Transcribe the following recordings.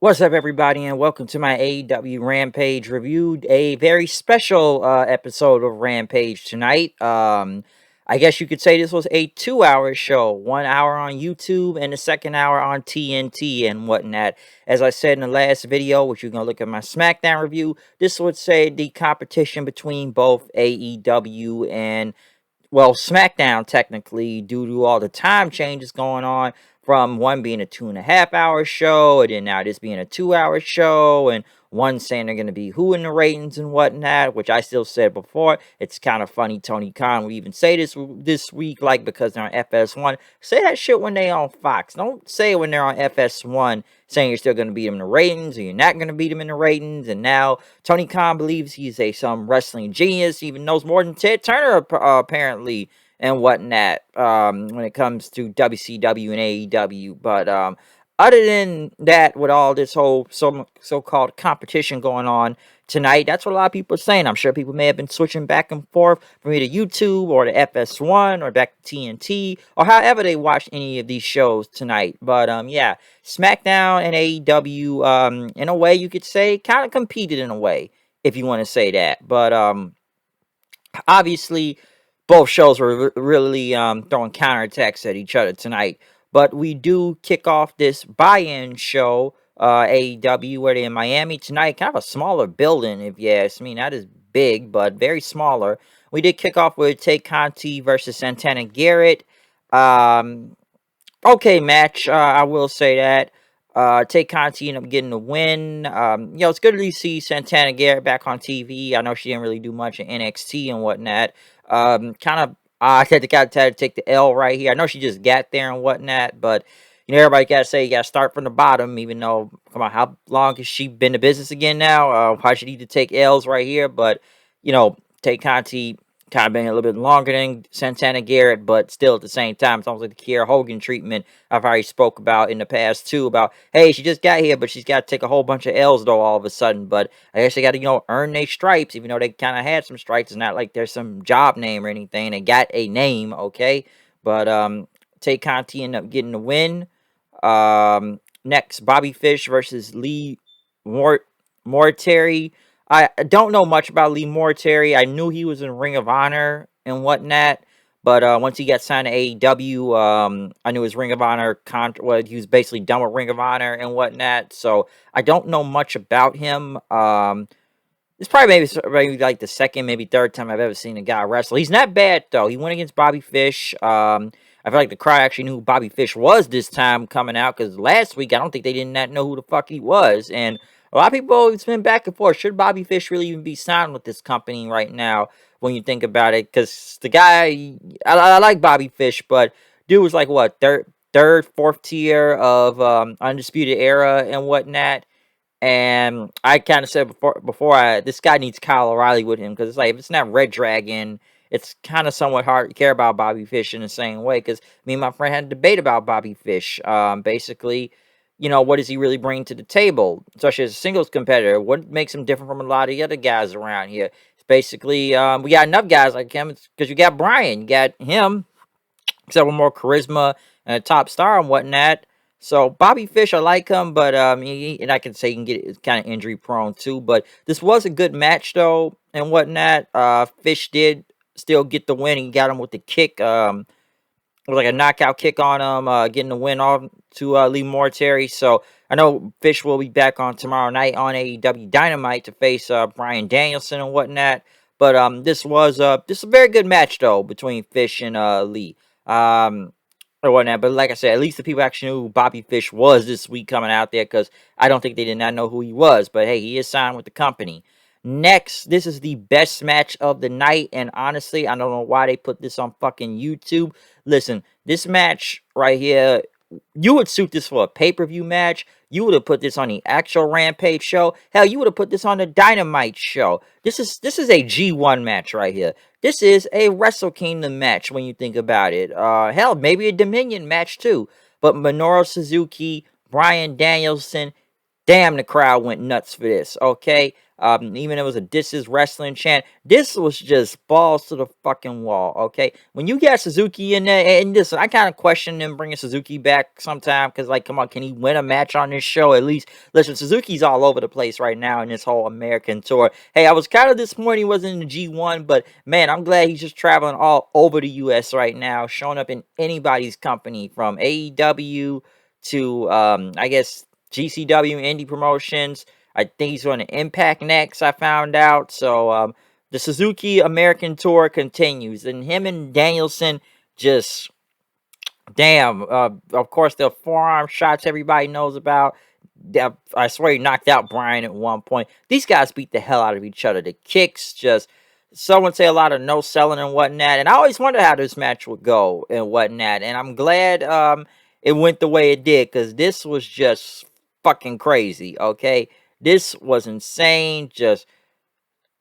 What's up, everybody, and welcome to my AEW Rampage review. A very special episode of Rampage tonight. I guess you could say this was a 2-hour show, 1 hour on YouTube and the second hour on TNT and whatnot. As I said in the last video, which you're going to look at my SmackDown review, this would say the competition between both AEW and SmackDown, technically, due to all the time changes going on, from one being a 2.5 hour show, and then now this being a 2 hour show, and one saying they're going to be who in the ratings and whatnot, which I still said before. It's kind of funny Tony Khan will even say this week, like, because they're on FS1. Say that shit when they on Fox. Don't say it when they're on FS1, saying you're still going to beat them in the ratings, or you're not going to beat them in the ratings. And now Tony Khan believes he's some wrestling genius, even knows more than Ted Turner, apparently, and whatnot, when it comes to WCW and AEW. But other than that, with all this whole so-called competition going on tonight, that's what a lot of people are saying. I'm sure people may have been switching back and forth from either YouTube or the FS1 or back to TNT, or however they watched any of these shows tonight. But yeah, SmackDown and AEW, in a way you could say, kind of competed in a way, if you want to say that. But obviously, both shows were really throwing counterattacks at each other tonight. But we do kick off this buy-in show, AEW, where they're in Miami tonight. Kind of a smaller building, if you ask me. Not as big, but very smaller. We did kick off with Tay Conti versus Santana Garrett. Okay match, I will say that. Tay Conti ended up getting the win. It's good to see Santana Garrett back on TV. I know she didn't really do much in NXT and whatnot. Kind of, I had to take the L right here. I know she just got there and whatnot, but everybody gotta say you gotta start from the bottom. Even though, come on, how long has she been in business again now? Why should need to take L's right here? But Tay Conti kind of been a little bit longer than Santana Garrett, but still at the same time, it's almost like the Kiera Hogan treatment I've already spoke about in the past too, about, hey, she just got here, but she's got to take a whole bunch of L's though all of a sudden. But I guess they got to, earn their stripes, even though they kind of had some stripes. It's not like there's some job name or anything. They got a name, okay? But Tay Conti ended up getting the win. Next, Bobby Fish versus Lee Mortari. I don't know much about Lee Mortari. I knew he was in Ring of Honor and whatnot, but once he got signed to AEW, I knew his Ring of Honor he was basically done with Ring of Honor and whatnot. So I don't know much about him. It's probably maybe like the second, maybe third time I've ever seen a guy wrestle. He's not bad though. He went against Bobby Fish. I feel like the crowd actually knew who Bobby Fish was this time coming out, because last week I don't think they did not know who the fuck he was. And a lot of people have been back and forth. Should Bobby Fish really even be signed with this company right now when you think about it? Because the guy, I like Bobby Fish, but dude was like, what, third, fourth tier of Undisputed Era and whatnot. And I kind of said before, this guy needs Kyle O'Reilly with him, because it's like, if it's not Red Dragon, it's kind of somewhat hard to care about Bobby Fish in the same way. Because me and my friend had a debate about Bobby Fish. Basically, what does he really bring to the table, especially as a singles competitor? What makes him different from a lot of the other guys around here? It's basically, we got enough guys like him, because you got Bryan, you got him, except with more charisma and a top star and whatnot. So Bobby Fish, I like him, but and I can say he can get kind of injury prone too. But this was a good match though and whatnot. Fish did still get the win. He got him with the kick. It was like a knockout kick on him, getting the win off to Lee Mortari. So I know Fish will be back on tomorrow night on AEW Dynamite to face Bryan Danielson and whatnot. But this was a very good match though between Fish and Lee. Or whatnot. But like I said, at least the people actually knew who Bobby Fish was this week coming out there, because I don't think they did not know who he was. But hey, he is signed with the company. Next, this is the best match of the night, and honestly, I don't know why they put this on fucking YouTube. Listen, this match right here, you would suit this for a pay-per-view match. You would have put this on the actual Rampage show. Hell, you would have put this on the Dynamite show. This is a G1 match right here. This is a Wrestle Kingdom match when you think about it. Hell, maybe a Dominion match too. But Minoru Suzuki, Bryan Danielson, Damn, the crowd went nuts for this. Okay, even it was a "This is wrestling" chant. This was just balls to the fucking wall. Okay, when you got Suzuki in there, and listen, I kind of question them bringing Suzuki back sometime because, like, come on, can he win a match on this show at least? Listen, Suzuki's all over the place right now in this whole American tour. Hey, I was kind of disappointed he wasn't in the G1, but man, I'm glad he's just traveling all over the U.S. right now, showing up in anybody's company from AEW to, I guess, GCW Indie Promotions. I think he's going to Impact next, I found out. So the Suzuki American Tour continues. And him and Danielson just, damn. Of course, the forearm shots everybody knows about. I swear he knocked out Bryan at one point. These guys beat the hell out of each other. The kicks just, someone say a lot of no selling and whatnot. And I always wondered how this match would go and whatnot. And I'm glad it went the way it did, because this was just fucking crazy. Okay, this was insane. Just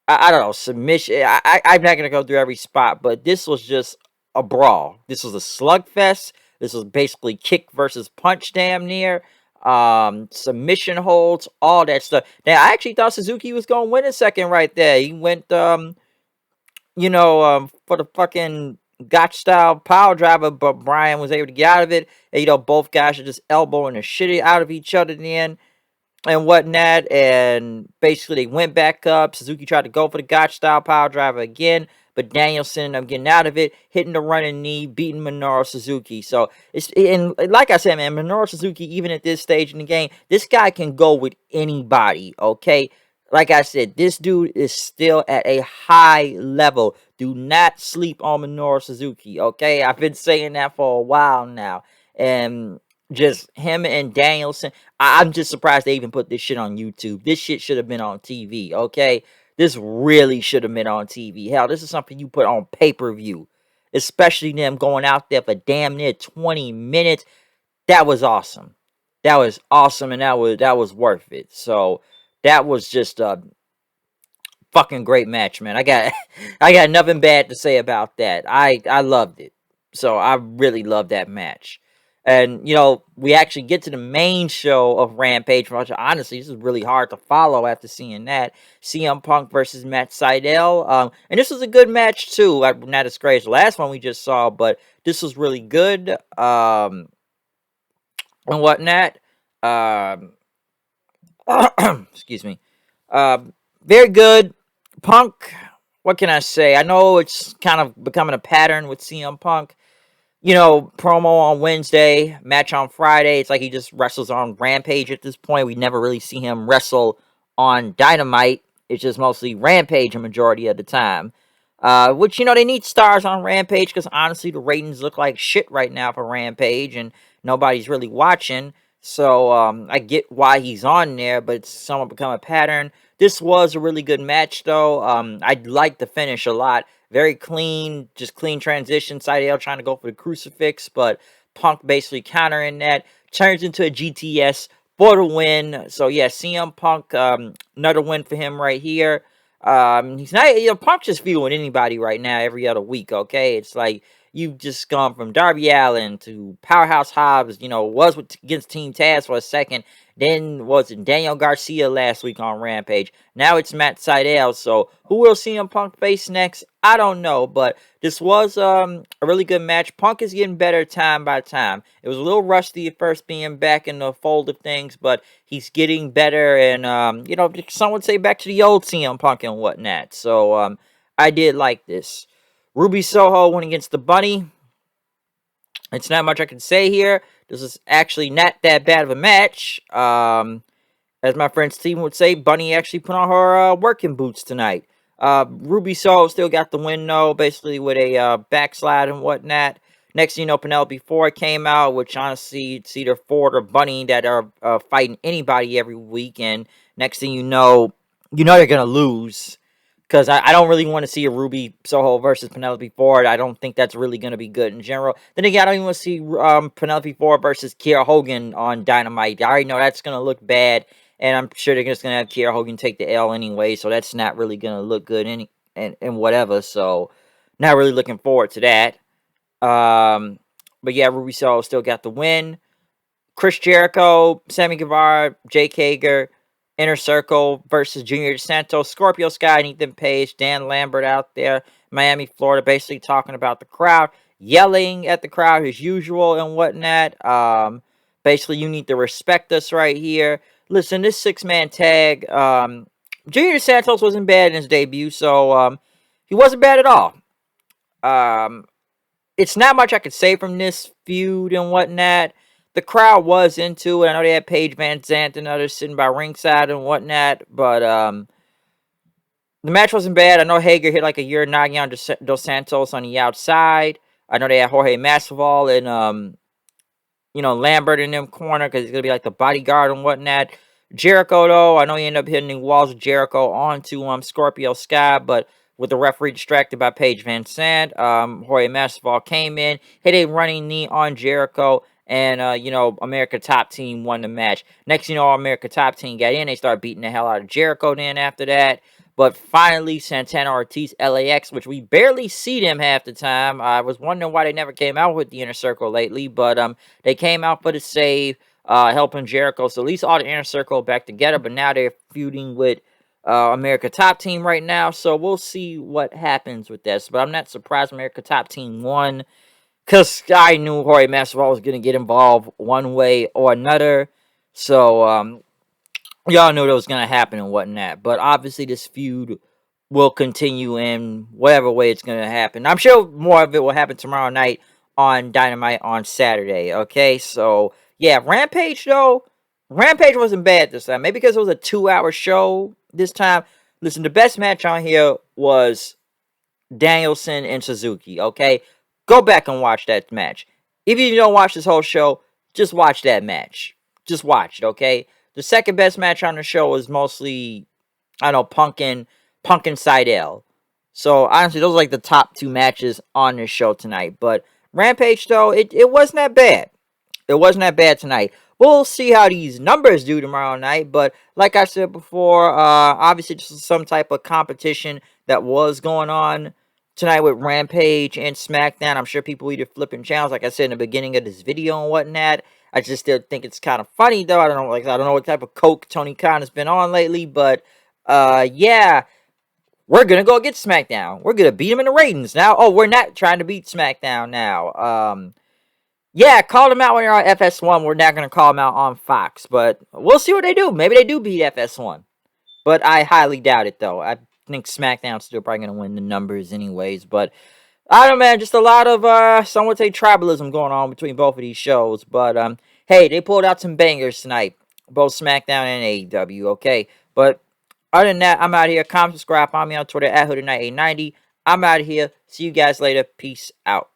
I don't know, submission. I'm not gonna go through every spot, but this was just a brawl. This was a slugfest. This was basically kick versus punch, damn near. Submission holds, all that stuff. Now I actually thought Suzuki was gonna win a second right there. He went for the fucking gotch style power driver, but Bryan was able to get out of it. And, both guys are just elbowing the shit out of each other in the end and whatnot, and basically they went back up. Suzuki tried to go for the Gotch style power driver again, but Danielson ended up getting out of it, hitting the running knee, beating Minoru Suzuki. So and like I said, man, Minoru Suzuki, even at this stage in the game, this guy can go with anybody. Okay, like I said, this dude is still at a high level. Do not sleep on Minoru Suzuki. Okay, I've been saying that for a while now, and just him and Danielson. I'm just surprised they even put this shit on YouTube. This shit should have been on TV, okay? This really should have been on TV. Hell, this is something you put on pay-per-view. Especially them going out there for damn near 20 minutes. That was awesome. That was awesome, and that was worth it. So that was just a fucking great match, man. I got I got nothing bad to say about that. I loved it. So I really loved that match. And we actually get to the main show of Rampage. Which honestly, this is really hard to follow after seeing that. CM Punk versus Matt Sydal. And this was a good match too. Not as great as the last one we just saw, but this was really good. And whatnot. Um, excuse me. Very good. Punk, what can I say? I know it's kind of becoming a pattern with CM Punk. Promo on Wednesday, match on Friday. It's like he just wrestles on Rampage at this point. We never really see him wrestle on Dynamite. It's just mostly Rampage a majority of the time. Which, they need stars on Rampage, because honestly, the ratings look like shit right now for Rampage, and nobody's really watching. So, I get why he's on there, but it's somewhat become a pattern. This was a really good match, though. I like the finish a lot. Very clean, just clean transition. Sydal trying to go for the crucifix, but Punk basically countering that. Turns into a GTS for the win. So, yeah, CM Punk, another win for him right here. He's not, Punk just feuding anybody right now every other week, okay? It's like you've just gone from Darby Allin to Powerhouse Hobbs, was against Team Taz for a second. Then was it Daniel Garcia last week on Rampage? Now it's Matt Sydal. So who will CM Punk face next? I don't know, but this was a really good match. Punk is getting better time by time. It was a little rusty at first being back in the fold of things, but he's getting better, and some would say back to the old CM Punk and whatnot. So I did like this. Ruby Soho went against the Bunny. It's not much I can say here. This is actually not that bad of a match. As my friend Steven would say, Bunny actually put on her working boots tonight. Ruby Soho still got the win, though, basically with a backslide and whatnot. Next thing you know, Penelope Ford came out, which honestly, it's either Ford or Bunny that are fighting anybody every week. And next thing they're going to lose. Because I don't really want to see a Ruby Soho versus Penelope Ford. I don't think that's really going to be good in general. Then again, I don't even want to see Penelope Ford versus Kiera Hogan on Dynamite. I already know that's going to look bad. And I'm sure they're just going to have Kiera Hogan take the L anyway. So that's not really going to look good and whatever. So not really looking forward to that. But yeah, Ruby Soho still got the win. Chris Jericho, Sammy Guevara, Jake Hager, Inner Circle versus Junior DeSantos, Scorpio Sky, and Ethan Page, Dan Lambert out there, Miami, Florida, basically talking about the crowd, yelling at the crowd as usual and whatnot. Basically, you need to respect us right here. Listen, this 6-man tag, Junior DeSantos wasn't bad in his debut, so he wasn't bad at all. It's not much I could say from this feud and whatnot. The crowd was into it. I know they had Paige Van Zandt and others sitting by ringside and whatnot, but the match wasn't bad. I know Hager hit like a Uranagi on Dos Santos on the outside. I know they had Jorge Masvidal and Lambert in them corner because he's gonna be like the bodyguard and whatnot. Jericho though, I know he ended up hitting the walls of Jericho onto Scorpio Sky, but with the referee distracted by Paige Van Zandt, Jorge Masvidal came in, hit a running knee on Jericho, and America Top Team won the match. Next, America Top Team got in, they started beating the hell out of Jericho. Then after that, but finally, Santana Ortiz, LAX, which we barely see them half the time. I was wondering why they never came out with the Inner Circle lately, but they came out for the save, helping Jericho. So at least all the Inner Circle back together, but now they're feuding with America Top Team right now. So we'll see what happens with this. But I'm not surprised America Top Team won, because I knew Jorge Masvidal was going to get involved one way or another. So y'all knew that was going to happen and whatnot. But obviously this feud will continue in whatever way it's going to happen. I'm sure more of it will happen tomorrow night on Dynamite on Saturday. Okay, so yeah, Rampage though. Rampage wasn't bad this time. Maybe because it was a 2-hour show this time. Listen, the best match on here was Danielson and Suzuki. Okay, go back and watch that match. If you don't watch this whole show, just watch that match. Just watch it, okay? The second best match on the show was mostly, I don't know, Punk and Sydal. So, honestly, those are like the top 2 matches on this show tonight. But Rampage, though, it wasn't that bad. It wasn't that bad tonight. We'll see how these numbers do tomorrow night. But like I said before, obviously just some type of competition that was going on tonight with Rampage and SmackDown. I'm sure people either flipping channels, like I said in the beginning of this video and whatnot. I just still think it's kind of funny though. I don't know what type of coke Tony Khan has been on lately, but yeah, we're gonna go get SmackDown. We're gonna beat him in the ratings now. Oh, we're not trying to beat SmackDown now. Yeah, call them out when you're on FS1. We're not gonna call them out on Fox, but we'll see what they do. Maybe they do beat FS1, but I highly doubt it though. I think SmackDown's still probably gonna win the numbers anyways, but I don't know, man, just a lot of some would say tribalism going on between both of these shows. But hey, they pulled out some bangers tonight, both SmackDown and AEW. Okay, but other than that, I'm out here. Comment, subscribe, follow me on Twitter at HoodedKnight890. I'm out of here. See you guys later. Peace out.